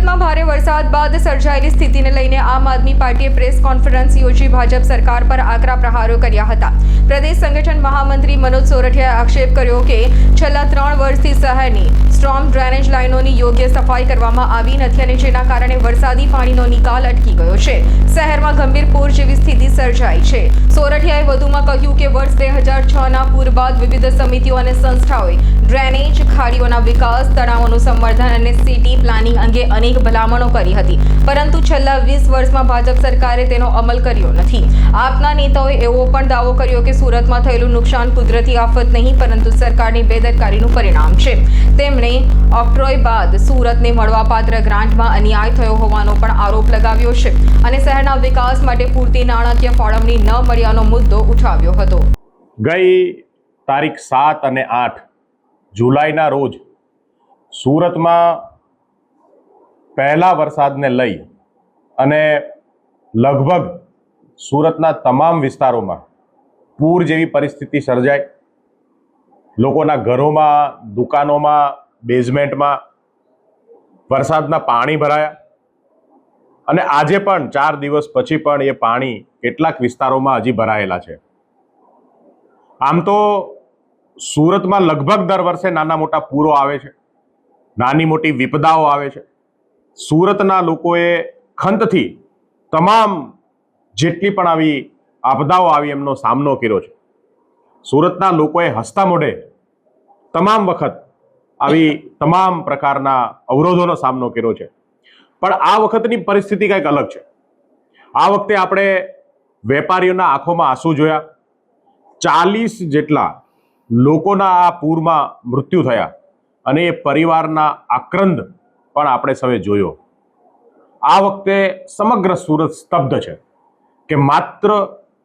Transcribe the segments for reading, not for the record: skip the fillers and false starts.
સુરતમાં ભારે વરસાદ બાદ સર્જાયેલી સ્થિતિને લઈને આમ આદમી પાર્ટીએ પ્રેસ કોન્ફરન્સ યોજી ભાજપ સરકાર પર આકરા પ્રહારો કર્યા હતા। પ્રદેશ સંગઠન મહામંત્રી મનોજ સોરઠિયાએ આક્ષેપ કર્યો કે છેલ્લા 3 વર્ષથી શહેરની સ્ટ્રોમ ડ્રેનેજ લાઇનોની યોગ્ય સફાઈ કરવામાં આવી નથી અને જેના કારણે વરસાદી પાણીનો નિકાલ અટકી ગયો છે। શહેરમાં ગંભીર પૂર જેવી સ્થિતિ સર્જાઈ છે। સોરઠિયાએ વધુમાં કહ્યું કે વર્ષ 2006ના પૂર બાદ વિવિધ સમિતિઓ અને સંસ્થાઓએ ડ્રેનેજ, ખાડીઓના વિકાસ, તળાવોનું સંવર્ધન અને સિટી પ્લાનિંગ અંગે અનેક ભલામણો કરી હતી, પરંતુ છેલ્લા 20 વર્ષમાં ભાજપ સરકારે તેનો અમલ કર્યો નથી। આપના નેતાઓએ એવો પણ દાવો કર્યો કે સુરતમાં થયેલું નુકસાન કુદરતી આફત નહીં પરંતુ સરકારની બેદરકારીનું પરિણામ છે। તેમણે ઓક્ટ્રોય બાદ સુરતને મળવાપાત્ર ગ્રાન્ટમાં અન્યાય થયો હોવાનો પણ આરોપ લગાવ્યો છે અને શહેરના વિકાસ માટે પૂરતી નાણાકીય ફાળવણી ન મળ્યાનો મુદ્દો ઉઠાવ્યો હતો। ગઈ તારીખ 7 અને 8 જુલાઈના રોજ સુરતમાં પહેલા વરસાદને લઈ અને લગભગ સુરતના તમામ વિસ્તારોમાં પૂર જેવી પરિસ્થિતિ સર્જાઈ। લોકોના ઘરોમાં, દુકાનોમાં, બેઝમેન્ટમાં વરસાદના પાણી ભરાયા અને આજે પણ 4 દિવસ પછી પણ એ પાણી કેટલાક વિસ્તારોમાં હજી ભરાયેલા છે। આમ તો સુરતમાં લગભગ દર વર્ષે નાના મોટા પૂરો આવે છે, નાની મોટી વિપદાઓ આવે છે। સુરતના લોકોએ ખંતથી તમામ જેટલી પણ આવી આપદાઓ આવી એમનો સામનો કર્યો છે। સુરતના લોકોએ હસતા મોઢે તમામ વખત આવી તમામ પ્રકારના અવરોધોનો સામનો કર્યો છે, પણ આ વખતની પરિસ્થિતિ કંઈક અલગ છે। આ વખતે આપણે વેપારીઓના આંખોમાં આંસુ જોયા। 40 જેટલા લોકોના આ પૂરમાં મૃત્યુ થયા અને એ પરિવારના આક્રંદ પણ આપણે સૌએ જોયો। આ વખતે સમગ્ર સુરત સ્તબ્ધ છે કે માત્ર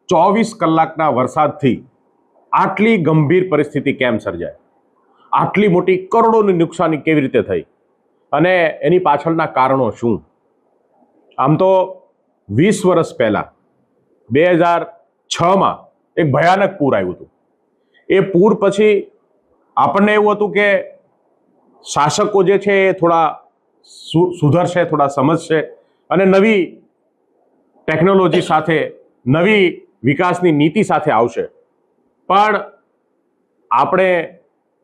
24 કલાકના વરસાદથી આટલી ગંભીર પરિસ્થિતિ કેમ સર્જાય, આટલી મોટી કરોડોની નુકસાની કેવી રીતે થઈ અને એની પાછળના કારણો શું। આમ તો 20 વર્ષ પહેલા 2006માં એક ભયાનક પૂર આવ્યું હતું। એ પૂર પછી આપણને એવું હતું કે શાસકો જે છે એ થોડા સુધરશે, થોડા સમજશે અને નવી ટેકનોલોજી સાથે, નવી વિકાસની નીતિ સાથે આવશે, પણ આપણે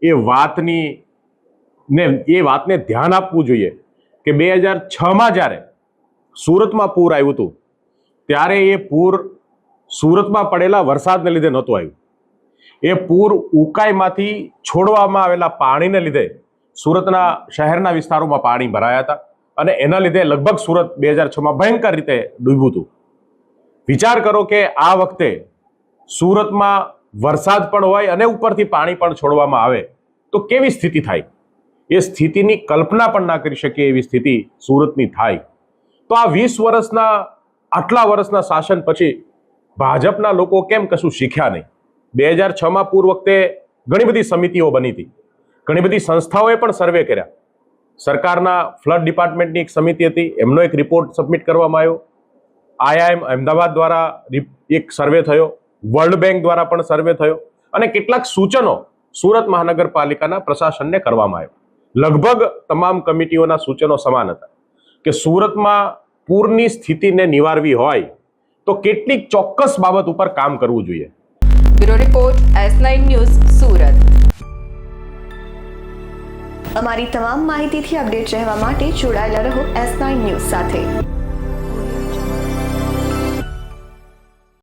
એ વાતને ધ્યાન આપવું જોઈએ કે 2006માં જ્યારે સુરતમાં પૂર આવ્યું હતું ત્યારે એ પૂર સુરતમાં પડેલા વરસાદને લીધે નહોતું આવ્યું। એ પૂર ઉકાઈમાંથી છોડવામાં આવેલા પાણીને લીધે સુરતના શહેરના વિસ્તારોમાં પાણી ભરાયા હતા અને એના લીધે લગભગ સુરત 2006માં ભયંકર રીતે ડૂબ્યું હતું। વિચાર કરો કે આ વખતે સુરતમાં વરસાદ પણ હોય અને ઉપરથી પાણી પણ છોડવામાં આવે તો કેવી સ્થિતિ થાય। એ સ્થિતિની કલ્પના પણ ના કરી શકીએ એવી સ્થિતિ સુરતની થાય। તો આ 20 વર્ષના, આટલા વર્ષના શાસન પછી ભાજપના લોકો કેમ કશું શીખ્યા નહીં। 2006માં પૂર વખતે ઘણી બધી સમિતિઓ બની હતી, ઘણી બધી સંસ્થાઓએ પણ સર્વે કર્યા। સરકારના ફ્લડ ડિપાર્ટમેન્ટની એક સમિતિ હતી, એમનો એક રિપોર્ટ સબમિટ કરવામાં આવ્યો। IIM અમદાવાદ દ્વારા એક સર્વે થયો, વર્લ્ડ બેંક દ્વારા પણ સર્વે થયો અને કેટલાક સૂચનો સુરત મહાનગરપાલિકાના પ્રશાસનને કરવામાં આવ્યા। લગભગ તમામ કમિટીઓના સૂચનો સમાન હતા કે સુરતમાં પૂરની સ્થિતિને નિવારવી હોય તો કેટલીક ચોક્કસ બાબત ઉપર કામ કરવું જોઈએ। Bureau report S9 news Surat. અમારી તમામ માહિતીથી અપડેટ રહેવા માટે જોડાયેલા રહો S9 ન્યૂઝ સાથે।